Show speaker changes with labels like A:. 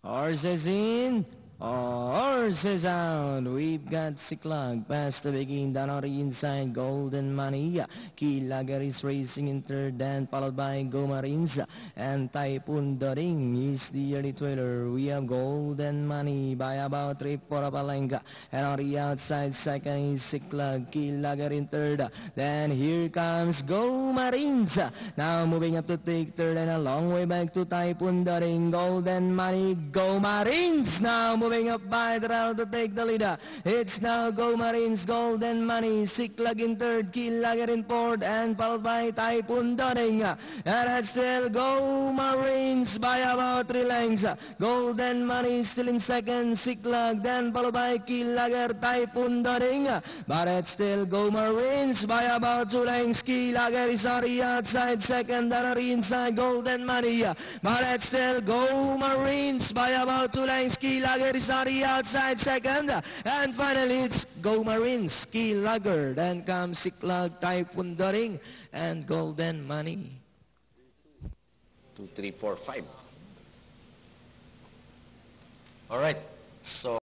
A: Horses in, horses out. We've got Siklag past the beginning, down on the inside, Golden Money. Kilagar is racing in third, and followed by Go Marines. And Typhoon Doding is the early trailer. We have Golden Money by about 3/4 Palenga. And on the outside, second is Siklag. Kilagar in third. Then here comes Go Marines. Now moving up to take third, and a long way back to Typhoon Doding. Golden Money, Go Marines now moving up by the round to take the leader. It's now Go Marines, Golden Money, Siklag in third, Kilagar in fourth, and followed by Typhoon Doding. And that's still Go Marines by about 3 lengths. Golden Money still in second, Siklag, then followed by Kilagar, Typhoon Doding. But it's still Go Marines by about 2 lengths. Kilagar is on the outside second, and on the inside Golden Money. But it's still Go Marines by about 2 lengths. Kilagar is on the outside second. And finally, it's Go Marines, Kilagar. Then comes Siklag, Typhoon Doding, and Golden Money.
B: 2, 3, 4, 5. All right. So